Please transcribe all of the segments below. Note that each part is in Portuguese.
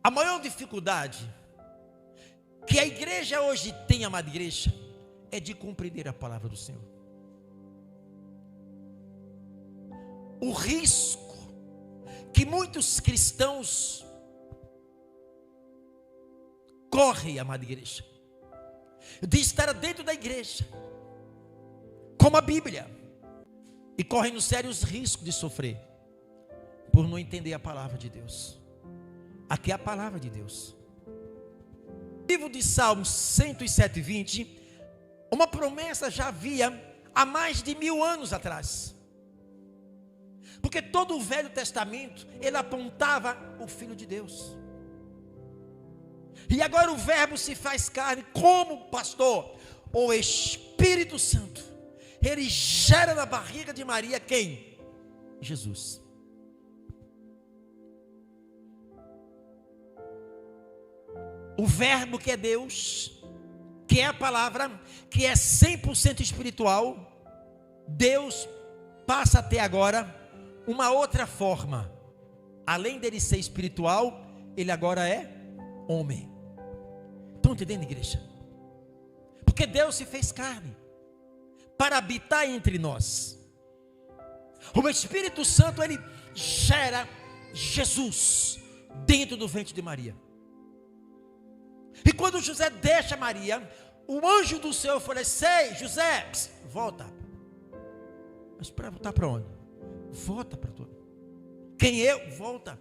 A maior dificuldade que a igreja hoje tem, amada igreja, é de compreender a palavra do Senhor. O risco que muitos cristãos correm, amada igreja, de estar dentro da igreja, como a Bíblia, e correm nos sérios riscos de sofrer, por não entender a palavra de Deus. Aqui é a palavra de Deus. No livro de Salmos 107:20, uma promessa já havia há mais de 1000 anos atrás. Porque todo o Velho Testamento, ele apontava o Filho de Deus. E agora o verbo se faz carne, como pastor, o Espírito Santo, ele gera na barriga de Maria quem? Jesus. O verbo que é Deus, que é a palavra, que é 100% espiritual, Deus passa a ter agora uma outra forma. Além dele ser espiritual, ele agora é homem. Estão entendendo, igreja? Porque Deus se fez carne para habitar entre nós. O Espírito Santo, ele gera Jesus dentro do ventre de Maria. E quando José deixa Maria, o anjo do Senhor oferece: José, volta. Mas para voltar para onde? Volta para tudo. Quem eu? Volta.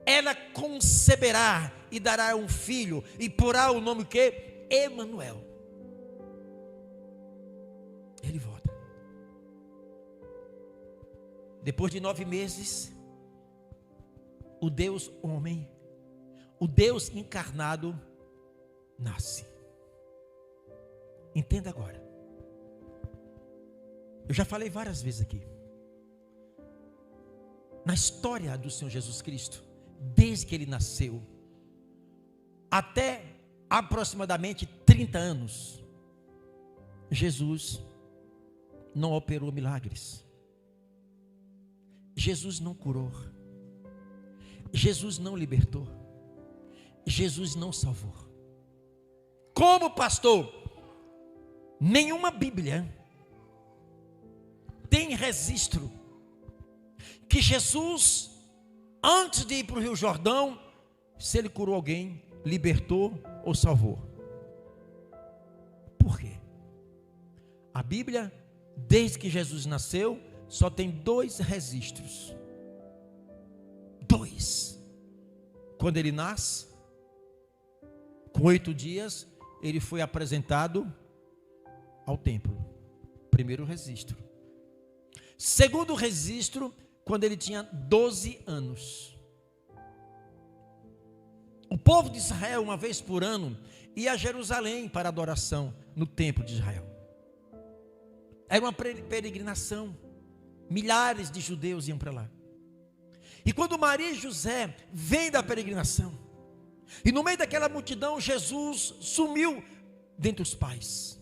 Ela conceberá e dará um filho, e porá o nome que? Emanuel. Ele volta. Depois de 9 meses, o Deus homem, o Deus encarnado, nasce. Entenda agora. Eu já falei várias vezes aqui. Na história do Senhor Jesus Cristo, desde que ele nasceu, até aproximadamente 30 anos, Jesus não operou milagres. Jesus não curou. Jesus não libertou. Jesus não salvou. Como pastor, nenhuma Bíblia tem registro que Jesus, antes de ir para o Rio Jordão, se ele curou alguém, libertou ou salvou. Por quê? A Bíblia, desde que Jesus nasceu, só tem 2 registros. 2. Quando ele nasce, com 8 dias, ele foi apresentado ao templo. Primeiro registro. Segundo registro, quando ele tinha 12 anos. O povo de Israel, uma vez por ano, ia a Jerusalém para adoração no templo de Israel. Era uma peregrinação. Milhares de judeus iam para lá. E quando Maria e José vêm da peregrinação, e no meio daquela multidão, Jesus sumiu dentre os pais.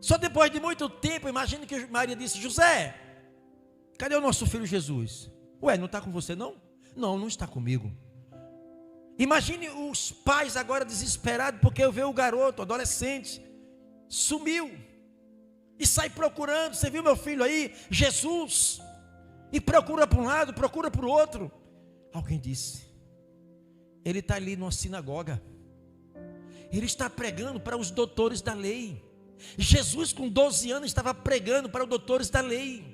Só depois de muito tempo, imagine que Maria disse: José, cadê o nosso filho Jesus? Ué, não está com você não? Não, não está comigo. Imagine os pais agora desesperados, porque eu vejo o garoto, adolescente, sumiu. E sai procurando: você viu meu filho aí, Jesus? E procura para um lado, procura para o outro. Alguém disse: ele está ali numa sinagoga. Ele está pregando para os doutores da lei. Jesus com 12 anos estava pregando para os doutores da lei.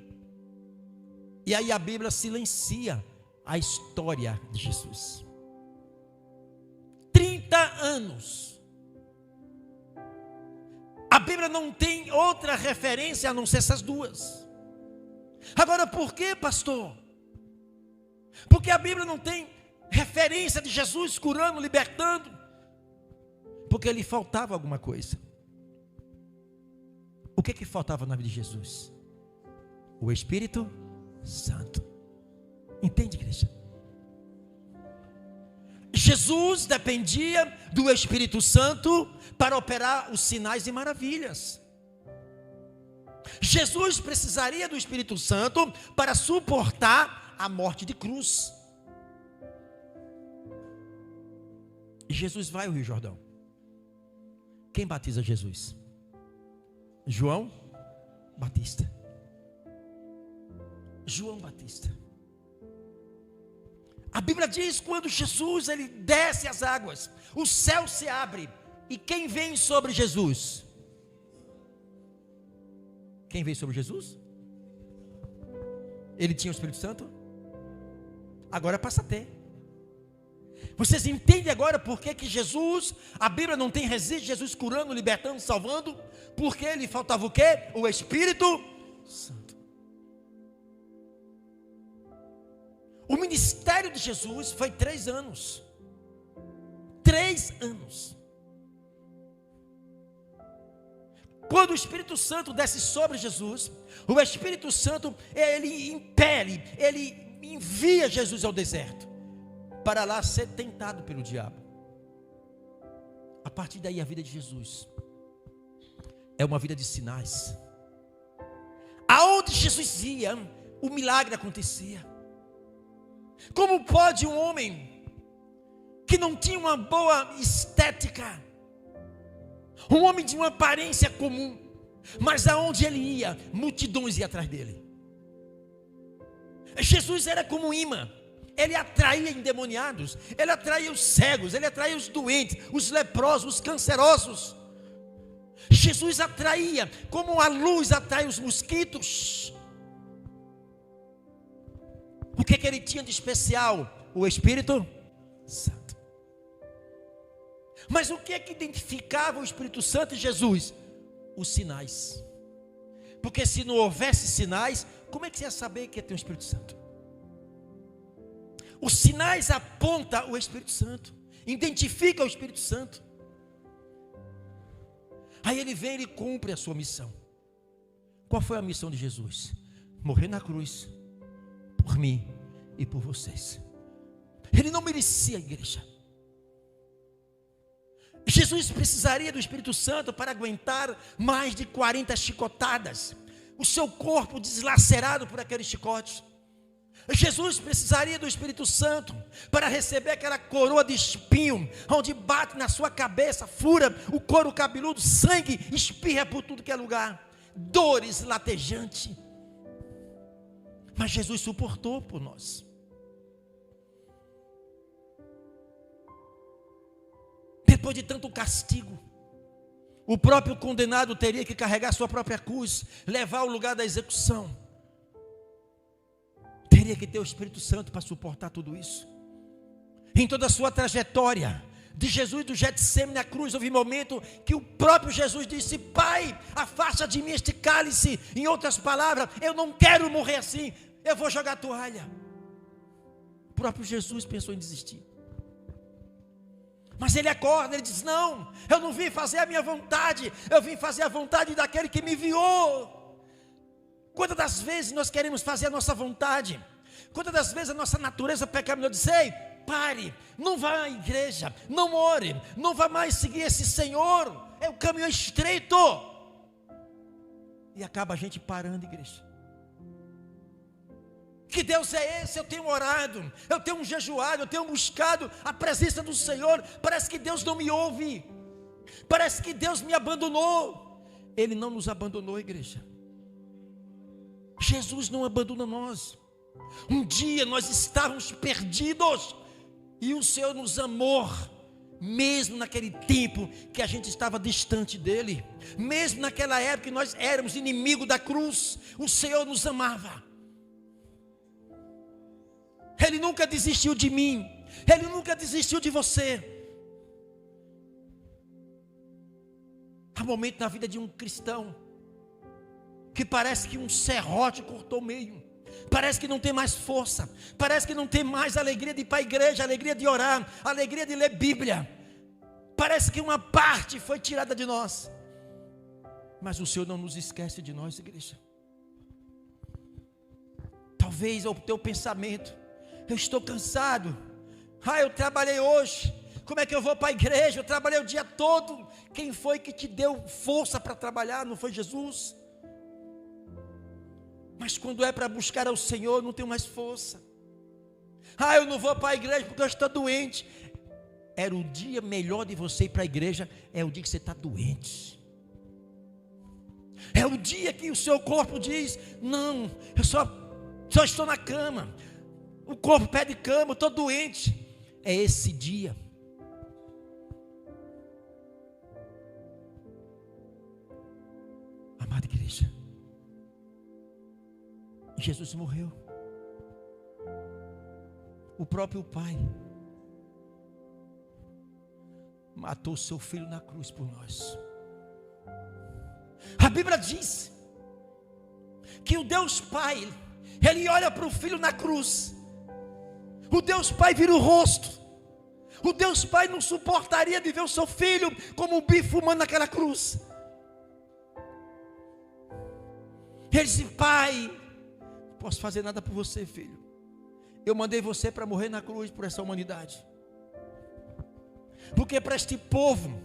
E aí a Bíblia silencia a história de Jesus. 30 anos. A Bíblia não tem outra referência a não ser essas 2. Agora, por que, pastor? Porque a Bíblia não tem referência de Jesus curando, libertando. Porque lhe faltava alguma coisa. O que faltava na vida de Jesus? O Espírito Santo. Entende, igreja? Jesus dependia do Espírito Santo para operar os sinais e maravilhas. Jesus precisaria do Espírito Santo para suportar a morte de cruz. Jesus vai ao Rio Jordão. Quem batiza Jesus? João Batista. João Batista. A Bíblia diz, quando Jesus ele desce as águas, o céu se abre, e quem vem sobre Jesus? Quem vem sobre Jesus? Ele tinha o Espírito Santo? Agora passa a ter. Vocês entendem agora por que Jesus, a Bíblia não tem resiste, Jesus curando, libertando, salvando? Porque lhe faltava o quê? O Espírito Santo. O ministério de Jesus foi 3 anos. 3 anos. Quando o Espírito Santo desce sobre Jesus, o Espírito Santo, ele impele, ele envia Jesus ao deserto, para lá ser tentado pelo diabo. A partir daí a vida de Jesus é uma vida de sinais. Aonde Jesus ia, o milagre acontecia. Como pode um homem que não tinha uma boa estética, um homem de uma aparência comum, mas aonde ele ia, multidões iam atrás dele? Jesus era como um imã. Ele atraía endemoniados, ele atraía os cegos, ele atraía os doentes, os leprosos, os cancerosos. Jesus atraía como a luz atrai os mosquitos. O que ele tinha de especial? O Espírito Santo. Mas o que identificava o Espírito Santo e Jesus? Os sinais. Porque se não houvesse sinais, como é que você ia saber que tem o Espírito Santo? Os sinais apontam o Espírito Santo, identifica o Espírito Santo. Aí ele vem e ele cumpre a sua missão. Qual foi a missão de Jesus? Morrer na cruz, por mim e por vocês. Ele não merecia, igreja. Jesus precisaria do Espírito Santo para aguentar mais de 40 chicotadas, o seu corpo deslacerado por aqueles chicotes. Jesus precisaria do Espírito Santo para receber aquela coroa de espinho, onde bate na sua cabeça, fura o couro cabeludo, sangue espirra por tudo que é lugar, dores latejantes. Mas Jesus suportou por nós. Depois de tanto castigo, o próprio condenado teria que carregar sua própria cruz, levar ao lugar da execução. Teria que ter o Espírito Santo para suportar tudo isso. Em toda a sua trajetória, de Jesus do Getsemane na cruz, houve um momento que o próprio Jesus disse: Pai, afasta de mim este cálice. Em outras palavras, eu não quero morrer assim, eu vou jogar a toalha. O próprio Jesus pensou em desistir. Mas ele acorda, ele diz: não, eu não vim fazer a minha vontade, eu vim fazer a vontade daquele que me enviou. Quantas das vezes nós queremos fazer a nossa vontade? Quantas das vezes a nossa natureza pecaminosa diz: ei, pare, não vá à igreja, não ore, não vá mais seguir esse Senhor, o caminho é estreito. E acaba a gente parando, igreja. Que Deus é esse? Eu tenho orado, eu tenho jejuado, eu tenho buscado a presença do Senhor. Parece que Deus não me ouve, parece que Deus me abandonou. Ele não nos abandonou, igreja. Jesus não abandona nós. Um dia nós estávamos perdidos e o Senhor nos amou, mesmo naquele tempo que a gente estava distante dele, mesmo naquela época que nós éramos inimigos da cruz, o Senhor nos amava. Ele nunca desistiu de mim, Ele nunca desistiu de você. Há momento na vida de um cristão que parece que um serrote cortou o meio, parece que não tem mais força, parece que não tem mais alegria de ir para a igreja, alegria de orar, alegria de ler Bíblia. Parece que uma parte foi tirada de nós, mas o Senhor não nos esquece de nós, igreja. Talvez o teu pensamento: eu estou cansado, eu trabalhei hoje, como é que eu vou para a igreja? Eu trabalhei o dia todo. Quem foi que te deu força para trabalhar? Não foi Jesus? Mas quando é para buscar ao Senhor, não tenho mais força. Eu não vou para a igreja porque eu estou doente. era o dia melhor de você ir para a igreja, é o dia que você está doente. É o dia que o seu corpo diz: não, eu só estou na cama. O corpo pede cama, eu estou doente. É esse dia. Amada igreja, Jesus morreu. O próprio Pai matou seu filho na cruz por nós. A Bíblia diz que o Deus Pai, Ele olha para o filho na cruz. O Deus Pai vira o rosto. O Deus Pai não suportaria de ver o seu filho como um bife humano naquela cruz. Ele disse: Pai, não posso fazer nada por você, filho. Eu mandei você para morrer na cruz por essa humanidade. Porque para este povo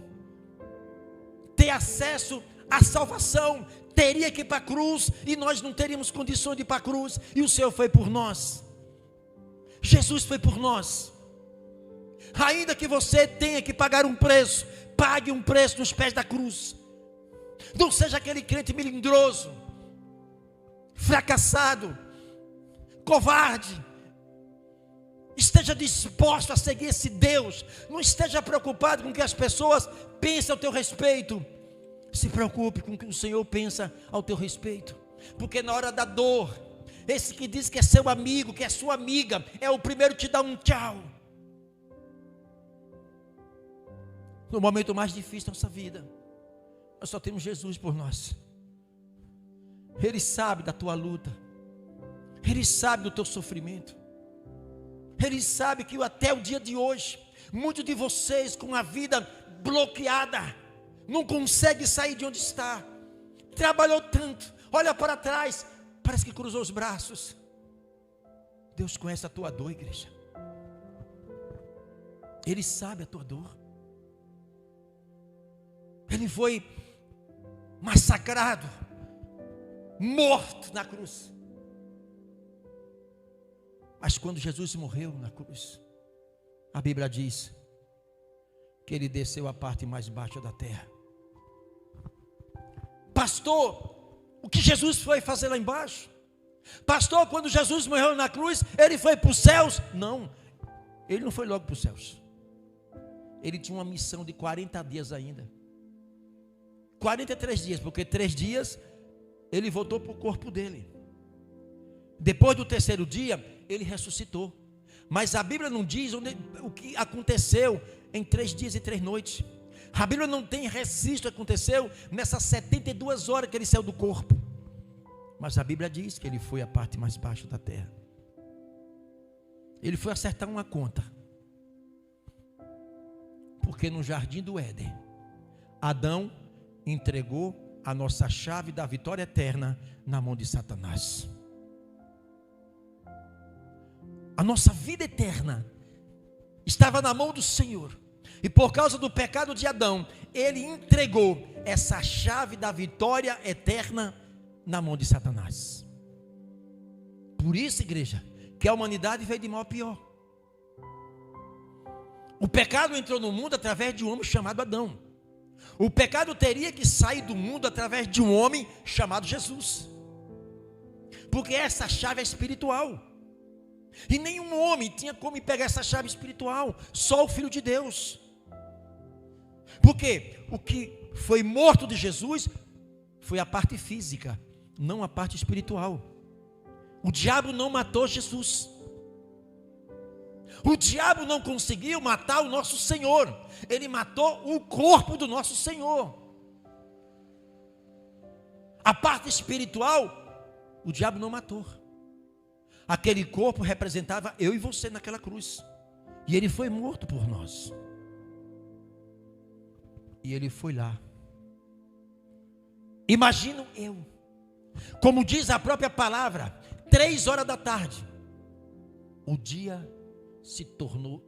ter acesso à salvação, teria que ir para a cruz, e nós não teríamos condições de ir para a cruz, e o Senhor foi por nós. Jesus foi por nós. Ainda que você tenha que pagar um preço, pague um preço nos pés da cruz. Não seja aquele crente melindroso, fracassado, covarde. Esteja disposto a seguir esse Deus. Não esteja preocupado com o que as pessoas pensam ao teu respeito. Se preocupe com o que o Senhor pensa ao teu respeito. Porque na hora da dor, esse que diz que é seu amigo, que é sua amiga, é o primeiro que te dá um tchau. No momento mais difícil da nossa vida, nós só temos Jesus por nós. Ele sabe da tua luta. Ele sabe do teu sofrimento. Ele sabe que até o dia de hoje, muitos de vocês com a vida bloqueada, não consegue sair de onde está. Trabalhou tanto, olha para trás, parece que cruzou os braços. Deus conhece a tua dor, igreja. Ele sabe a tua dor. Ele foi massacrado, morto na cruz. Mas quando Jesus morreu na cruz, a Bíblia diz que ele desceu à parte mais baixa da terra. Pastor, o que Jesus foi fazer lá embaixo? Pastor, quando Jesus morreu na cruz, ele foi para os céus? Não, ele não foi logo para os céus. Ele tinha uma missão de 40 dias ainda. 43 dias, porque 3 dias ele voltou para o corpo dele. Depois do terceiro dia, ele ressuscitou. Mas a Bíblia não diz o que aconteceu em 3 dias e 3 noites. A Bíblia não tem registro do que aconteceu nessas 72 horas que ele saiu do corpo. Mas a Bíblia diz que ele foi à parte mais baixa da terra. Ele foi acertar uma conta. Porque no jardim do Éden, Adão entregou a nossa chave da vitória eterna na mão de Satanás. A nossa vida eterna estava na mão do Senhor. E por causa do pecado de Adão, ele entregou essa chave da vitória eterna na mão de Satanás. Por isso, igreja, que a humanidade veio de mal a pior. O pecado entrou no mundo através de um homem chamado Adão. O pecado teria que sair do mundo através de um homem chamado Jesus. Porque essa chave é espiritual. E nenhum homem tinha como pegar essa chave espiritual, só o Filho de Deus. Porque o que foi morto de Jesus foi a parte física, não a parte espiritual. O diabo não matou Jesus. O diabo não conseguiu matar o nosso Senhor. Ele matou o corpo do nosso Senhor. A parte espiritual, o diabo não matou. Aquele corpo representava eu e você naquela cruz. E ele foi morto por nós. E ele foi lá. Imagino eu, como diz a própria palavra, 3 horas da tarde, o dia se tornou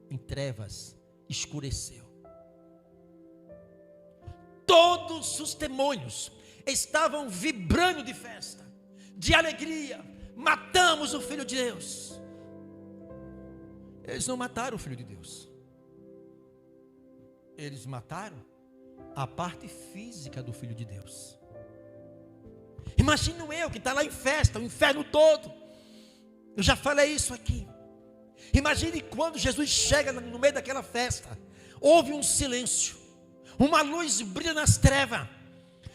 em trevas, escureceu. Todos os demônios estavam vibrando de festa, de alegria. Matamos o Filho de Deus. Eles não mataram o Filho de Deus. Eles mataram a parte física do Filho de Deus. Imagino eu que está lá em festa, o inferno todo. Eu já falei isso aqui. Imagine quando Jesus chega no meio daquela festa, houve um silêncio, uma luz brilha nas trevas.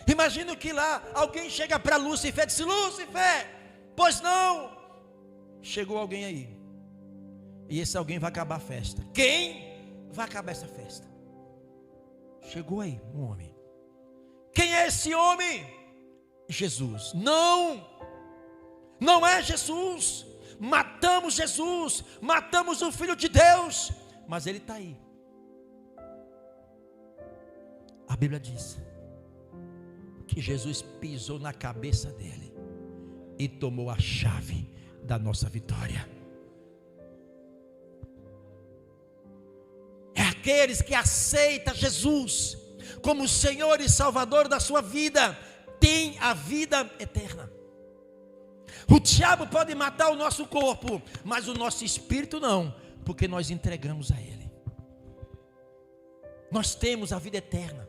Imagino que lá alguém chega para Lúcifer e diz: Lúcifer, pois não. Chegou alguém aí, e esse alguém vai acabar a festa. Quem vai acabar essa festa? Chegou aí um homem. Quem é esse homem? Jesus. Não, não é Jesus. Matamos Jesus, matamos o Filho de Deus, mas ele está aí. A Bíblia diz que Jesus pisou na cabeça dele e tomou a chave da nossa vitória. É aqueles que aceitam Jesus como Senhor e Salvador da sua vida, tem a vida eterna. O diabo pode matar o nosso corpo, mas o nosso espírito não, porque nós entregamos a ele. Nós temos a vida eterna.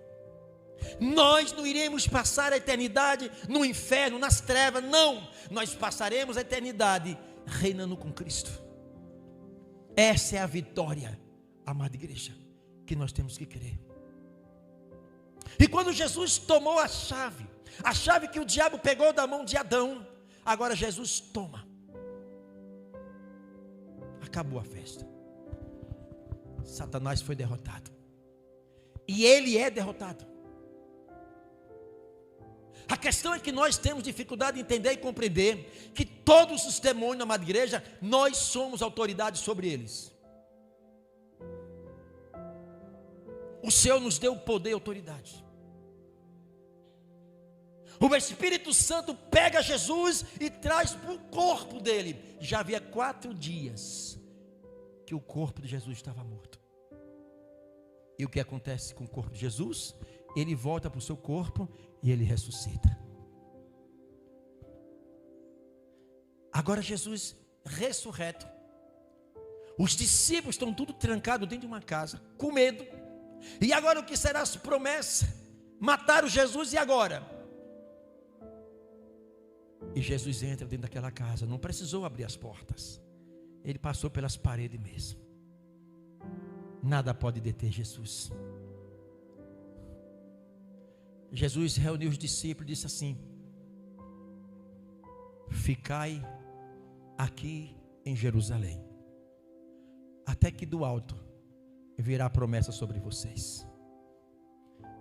Nós não iremos passar a eternidade no inferno, nas trevas, não. Nós passaremos a eternidade reinando com Cristo. Essa é a vitória, amada igreja, que nós temos que crer. E quando Jesus tomou a chave que o diabo pegou da mão de Adão, agora Jesus toma. Acabou a festa. Satanás foi derrotado. E ele é derrotado. A questão é que nós temos dificuldade de entender e compreender que todos os demônios, amada igreja, nós somos autoridade sobre eles. O Senhor nos deu poder e autoridade. O Espírito Santo pega Jesus e traz para o corpo dele. Já havia 4 dias que o corpo de Jesus estava morto. E o que acontece com o corpo de Jesus? Ele volta para o seu corpo e ele ressuscita. Agora Jesus ressurreto. Os discípulos estão tudo trancados dentro de uma casa, com medo. E agora o que será as promessas? Mataram Jesus e agora? E Jesus entra dentro daquela casa, não precisou abrir as portas. Ele passou pelas paredes mesmo. Nada pode deter Jesus. Jesus reuniu os discípulos e disse assim: ficai aqui em Jerusalém, até que do alto virá a promessa sobre vocês.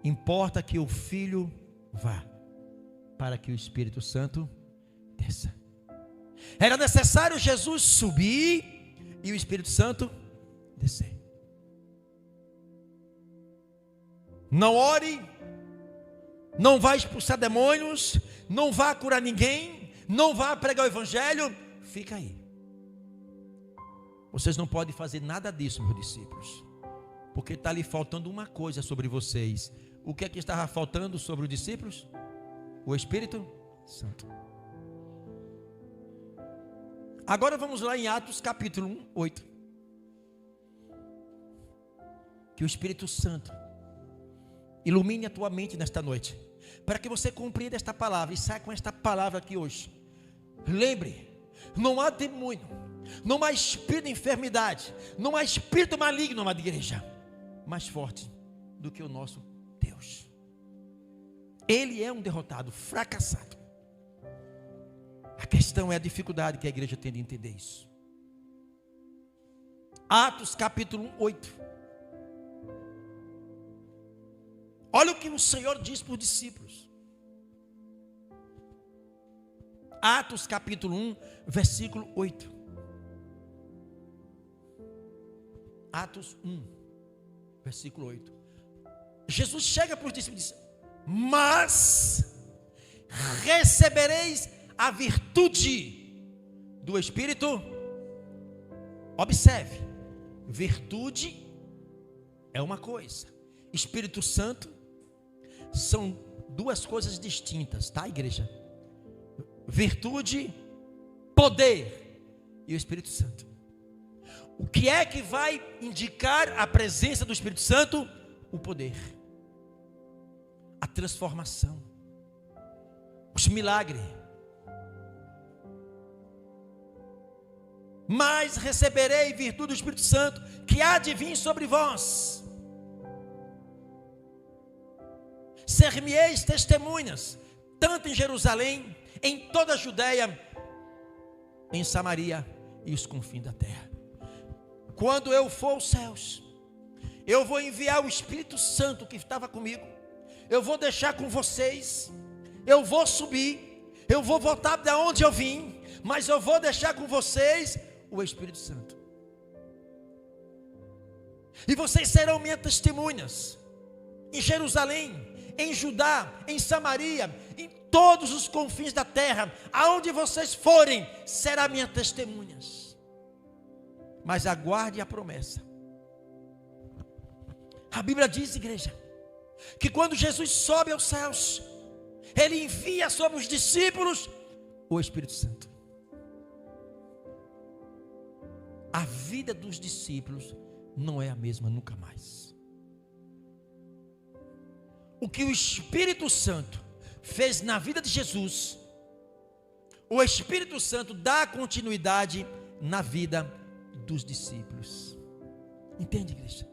Importa que o Filho vá, para que o Espírito Santo desça. Era necessário Jesus subir e o Espírito Santo descer. Não ore, não vá expulsar demônios, não vá curar ninguém, não vá pregar o evangelho, fica aí. Vocês não podem fazer nada disso, meus discípulos, porque está lhe faltando uma coisa sobre vocês. O que é que estava faltando sobre os discípulos? O Espírito Santo. Agora vamos lá em Atos capítulo 1, 8. Que o Espírito Santo ilumine a tua mente nesta noite, para que você compreenda esta palavra e saia com esta palavra aqui hoje. Lembre, não há demônio, não há espírito de enfermidade, não há espírito maligno, amada igreja, mais forte do que o nosso Deus. Ele é um derrotado, fracassado. A questão é a dificuldade que a igreja tem de entender isso. Atos capítulo 1, 8. Olha o que o Senhor diz para os discípulos. Atos capítulo 1, versículo 8. Atos 1, versículo 8. Jesus chega para os discípulos e diz: mas recebereis a virtude do Espírito. Observe, virtude é uma coisa, Espírito Santo são duas coisas distintas, tá, igreja? Virtude, poder e o Espírito Santo. O que é que vai indicar a presença do Espírito Santo? o poder, a transformação, os milagres. Mas receberei virtude do Espírito Santo, que há de vir sobre vós. Ser-me-eis testemunhas, tanto em Jerusalém, em toda a Judéia, em Samaria e os confins da terra. Quando eu for aos céus, eu vou enviar o Espírito Santo que estava comigo. Eu vou deixar com vocês. Eu vou subir. Eu vou voltar de onde eu vim. Mas eu vou deixar com vocês o Espírito Santo. E vocês serão minhas testemunhas. Em Jerusalém, em Judá, em Samaria, em todos os confins da terra. Aonde vocês forem, serão minhas testemunhas. Mas aguarde a promessa. A Bíblia diz, igreja, que quando Jesus sobe aos céus, Ele envia sobre os discípulos o Espírito Santo. A vida dos discípulos não é a mesma nunca mais. O que o Espírito Santo fez na vida de Jesus, o Espírito Santo dá continuidade na vida dos discípulos. Entende, igreja?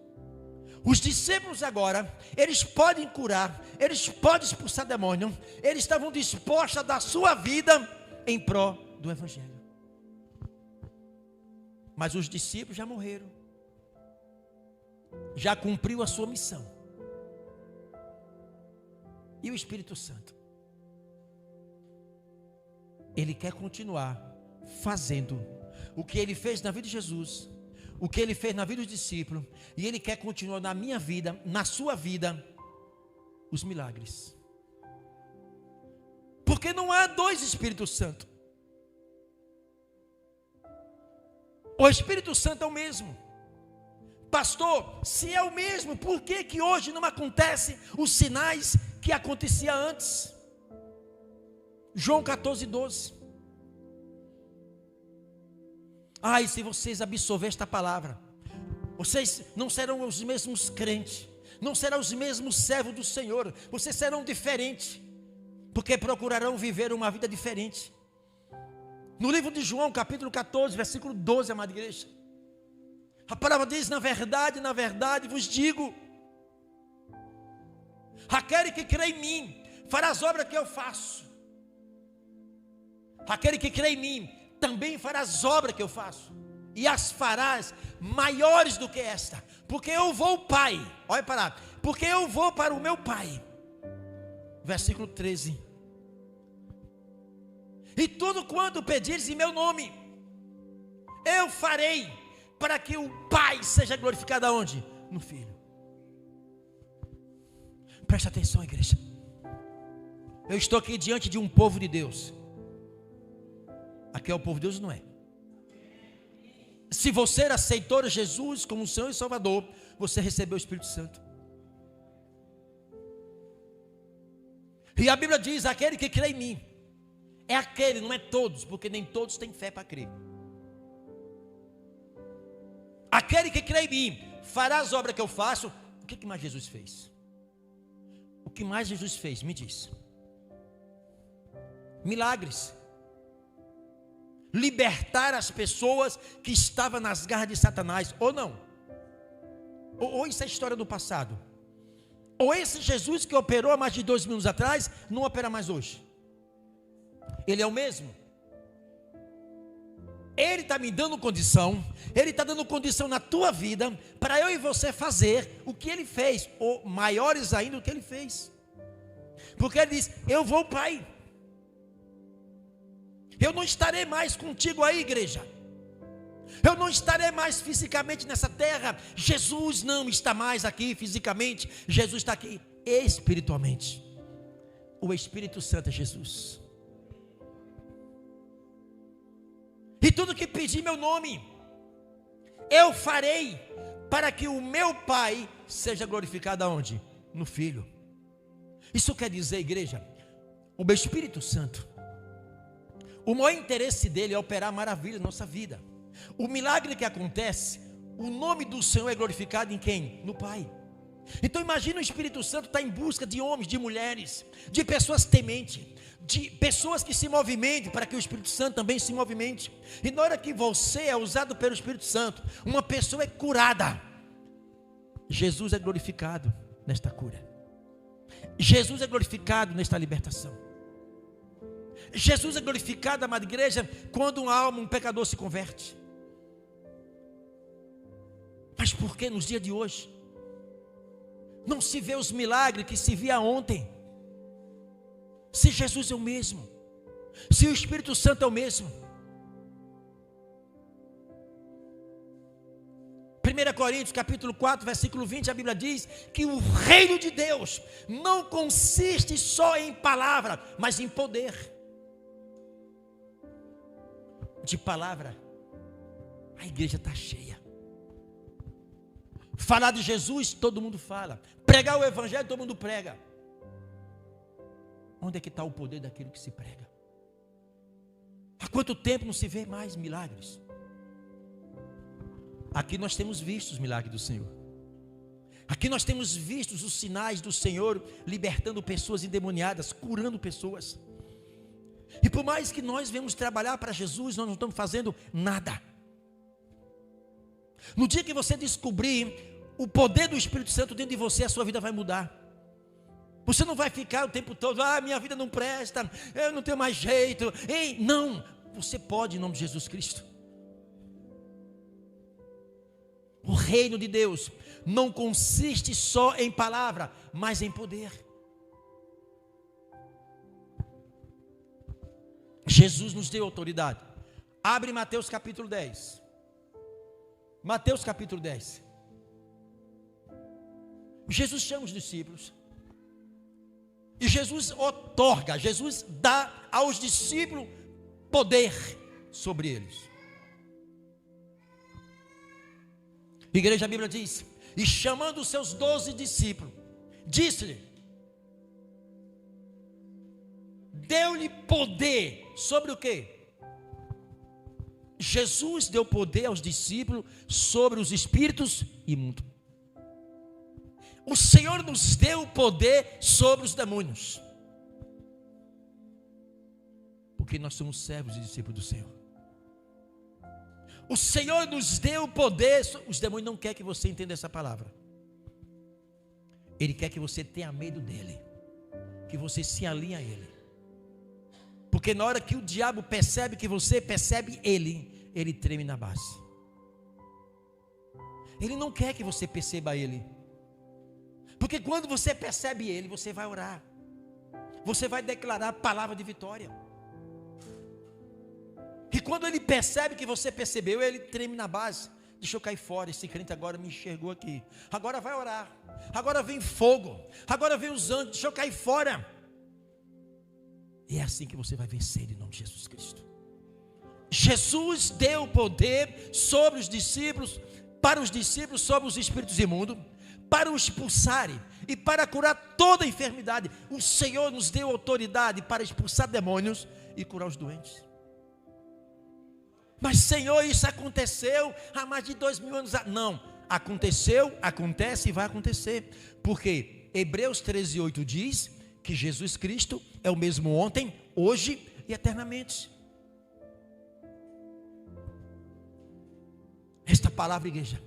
Os discípulos agora, eles podem curar, eles podem expulsar demônio, eles estavam dispostos a dar sua vida em prol do Evangelho. Mas os discípulos já morreram, já cumpriu a sua missão. E o Espírito Santo, Ele quer continuar fazendo o que Ele fez na vida de Jesus, o que Ele fez na vida dos discípulos, e Ele quer continuar na minha vida, na sua vida, os milagres. Porque não há dois Espíritos Santos. O Espírito Santo é o mesmo. Pastor, se é o mesmo, por que hoje não acontecem os sinais que acontecia antes? João 14:12. Ai, se vocês absorverem esta palavra, vocês não serão os mesmos crentes, não serão os mesmos servos do Senhor, vocês serão diferentes, porque procurarão viver uma vida diferente. No livro de João, capítulo 14, versículo 12, amada igreja, a palavra diz: na verdade vos digo, aquele que crê em mim, fará as obras que eu faço. Aquele que crê em mim, também fará as obras que eu faço, e as farás maiores do que esta, porque eu vou ao Pai. Olha para lá, porque eu vou para o meu Pai. Versículo 13. E tudo quanto pedires em meu nome, eu farei, para que o Pai seja glorificado aonde? No Filho. Preste atenção, igreja. Eu estou aqui diante de um povo de Deus. Aqui é o povo de Deus, não é? Se você aceitou Jesus como Senhor e Salvador, você recebeu o Espírito Santo. E a Bíblia diz: aquele que crê em mim. É aquele, não é todos, porque nem todos têm fé para crer. Aquele que crê em mim fará as obras que eu faço. O que mais Jesus fez? O que mais Jesus fez? Me diz. Milagres. Libertar as pessoas que estavam nas garras de Satanás, ou não? Ou isso é história do passado? Ou esse Jesus que operou há mais de 2000 anos atrás, não opera mais hoje? Ele é o mesmo. Ele está me dando condição, Ele está dando condição na tua vida, para eu e você fazer o que Ele fez, ou maiores ainda do que Ele fez. Porque Ele diz: eu vou ao Pai. Eu não estarei mais contigo aí, igreja. Eu não estarei mais fisicamente nessa terra. Jesus não está mais aqui fisicamente. Jesus está aqui espiritualmente. O Espírito Santo é Jesus. E tudo que pedir em meu nome, eu farei, para que o meu Pai seja glorificado aonde? No Filho. Isso quer dizer, igreja, o Espírito Santo, o maior interesse dele é operar maravilha na nossa vida. O milagre que acontece, o nome do Senhor é glorificado em quem? No Pai. Então imagina o Espírito Santo estar em busca de homens, de mulheres, de pessoas tementes, de pessoas que se movimentem para que o Espírito Santo também se movimente. E na hora que você é usado pelo Espírito Santo, uma pessoa é curada, Jesus é glorificado nesta cura. Jesus é glorificado nesta libertação. Jesus é glorificado, amada igreja, quando uma alma, um pecador se converte. Mas por que nos dias de hoje não se vê os milagres que se via ontem? Se Jesus é o mesmo, se o Espírito Santo é o mesmo. 1 Coríntios capítulo 4, versículo 20, a Bíblia diz que o reino de Deus não consiste só em palavra, mas em poder. De palavra, a igreja está cheia. Falar de Jesus, todo mundo fala. Pregar o Evangelho, todo mundo prega. Onde é que está o poder daquilo que se prega? Há quanto tempo não se vê mais milagres? Aqui nós temos visto os milagres do Senhor. Aqui nós temos visto os sinais do Senhor libertando pessoas endemoniadas, curando pessoas. E por mais que nós venhamos trabalhar para Jesus, nós não estamos fazendo nada. No dia que você descobrir o poder do Espírito Santo dentro de você, a sua vida vai mudar. Você não vai ficar o tempo todo, minha vida não presta, eu não tenho mais jeito. Ei, não, você pode em nome de Jesus Cristo. O reino de Deus não consiste só em palavra, mas em poder. Jesus nos deu autoridade. Abre Mateus capítulo 10. Mateus capítulo 10. Jesus chama os discípulos. E Jesus outorga, Jesus dá aos discípulos poder sobre eles. Igreja, a Bíblia diz: e chamando os seus 12 discípulos, disse-lhe, deu-lhe poder sobre o quê? Jesus deu poder aos discípulos sobre os espíritos imundos. O Senhor nos deu poder sobre os demônios, porque nós somos servos e discípulos do Senhor. O Senhor nos deu poder. Os demônios não querem que você entenda essa palavra. Ele quer que você tenha medo dele, que você se alinhe a ele. Porque na hora que o diabo percebe que você percebe ele treme na base. Ele não quer que você perceba ele. Porque quando você percebe ele, você vai orar. Você vai declarar a palavra de vitória. E quando ele percebe que você percebeu, ele treme na base. Deixa eu cair fora, esse crente agora me enxergou aqui. Agora vai orar. Agora vem fogo. Agora vem os anjos, deixa eu cair fora. E é assim que você vai vencer em nome de Jesus Cristo. Jesus deu poder sobre os discípulos, para os discípulos sobre os espíritos imundos, para os expulsarem e para curar toda enfermidade. O Senhor nos deu autoridade para expulsar demônios e curar os doentes. Mas Senhor, isso aconteceu há mais de 2000 anos. Não, aconteceu, acontece e vai acontecer. Porque Hebreus 13:8 diz que Jesus Cristo é o mesmo ontem, hoje e eternamente. Esta palavra, igreja,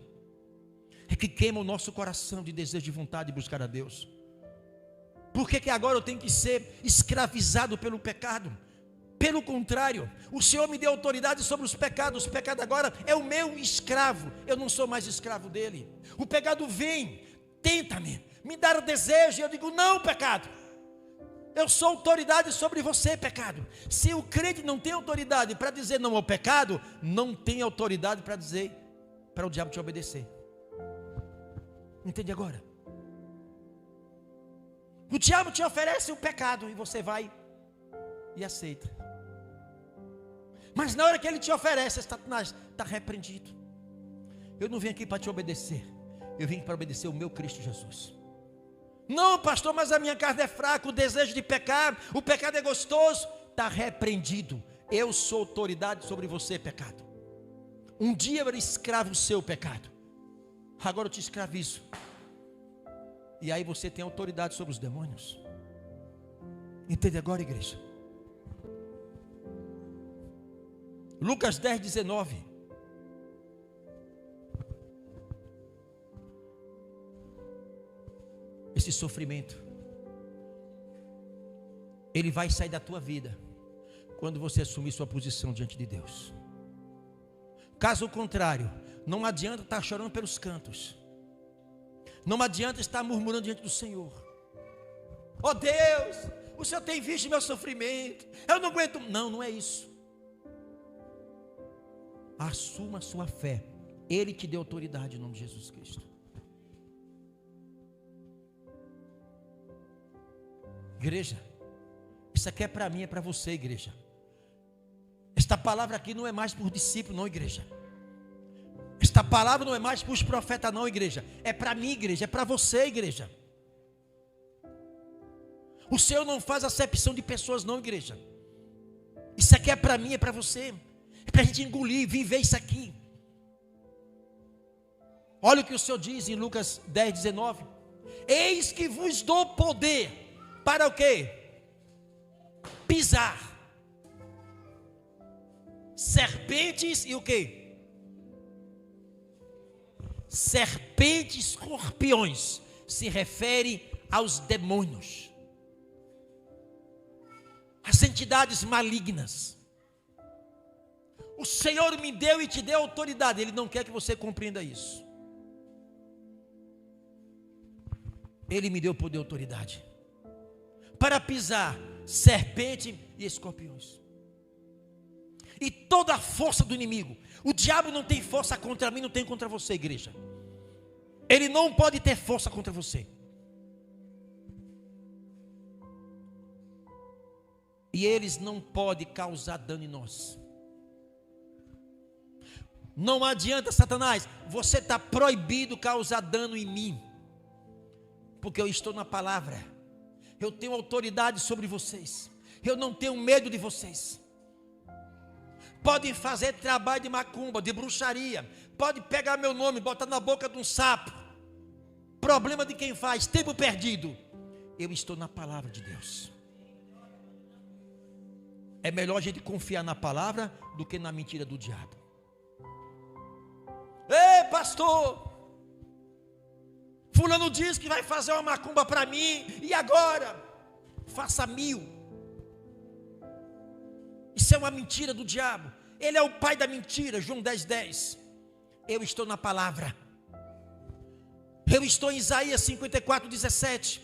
é que queima o nosso coração de desejo, de vontade de buscar a Deus. Por que agora eu tenho que ser escravizado pelo pecado? Pelo contrário, o Senhor me deu autoridade sobre os pecados. O pecado agora é o meu escravo. Eu não sou mais escravo dele. O pecado vem, tenta-me, me dá o desejo. E eu digo, não, pecado, eu sou autoridade sobre você, pecado. Se o crente não tem autoridade para dizer não ao pecado, não tem autoridade para dizer para o diabo te obedecer. Entende agora? O diabo te oferece o pecado e você vai e aceita. Mas na hora que ele te oferece, está repreendido. Eu não vim aqui para te obedecer, eu vim para obedecer o meu Cristo Jesus. Não, pastor, mas a minha carne é fraca, o desejo de pecar, o pecado é gostoso. Está repreendido. Eu sou autoridade sobre você, pecado. Um dia eu era escravo do seu pecado, agora eu te escravizo. E aí você tem autoridade sobre os demônios. Entende agora, igreja? Lucas 10, 19. Esse sofrimento, ele vai sair da tua vida quando você assumir sua posição diante de Deus. Caso contrário, não adianta estar chorando pelos cantos. Não adianta estar murmurando diante do Senhor. Oh Deus, o Senhor tem visto meu sofrimento, eu não aguento. Não, não é isso. Assuma a sua fé. Ele te deu autoridade em nome de Jesus Cristo. Igreja, isso aqui é para mim, é para você, igreja. Esta palavra aqui não é mais por discípulo, não, igreja. Esta palavra não é mais para os profetas, não, igreja. É para mim, igreja, é para você, igreja. O Senhor não faz acepção de pessoas, não, igreja. Isso aqui é para mim, é para você. É para a gente engolir, viver isso aqui. Olha o que o Senhor diz em Lucas 10, 19. Eis que vos dou poder. Para o quê? Pisar serpentes e o quê? Serpentes, escorpiões. Se refere aos demônios, as entidades malignas. O Senhor me deu e te deu autoridade. Ele não quer que você compreenda isso. Ele me deu poder e autoridade para pisar serpente e escorpiões. E toda a força do inimigo. O diabo não tem força contra mim, não tem contra você, igreja. Ele não pode ter força contra você. E eles não podem causar dano em nós. Não adianta, Satanás, você está proibido causar dano em mim, porque eu estou na palavra. Eu tenho autoridade sobre vocês. Eu não tenho medo de vocês. Podem fazer trabalho de macumba, de bruxaria. Pode pegar meu nome, botar na boca de um sapo. Problema de quem faz, tempo perdido. Eu estou na palavra de Deus. É melhor a gente confiar na palavra do que na mentira do diabo. Ei, pastor, fulano diz que vai fazer uma macumba para mim, e agora? Faça 1000. Isso é uma mentira do diabo. Ele é o pai da mentira. João 10, 10. Eu estou na palavra. Eu estou em Isaías 54, 17.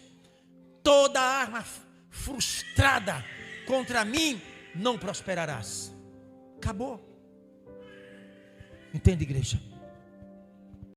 Toda arma frustrada contra mim não prosperarás. Acabou. Entende, igreja?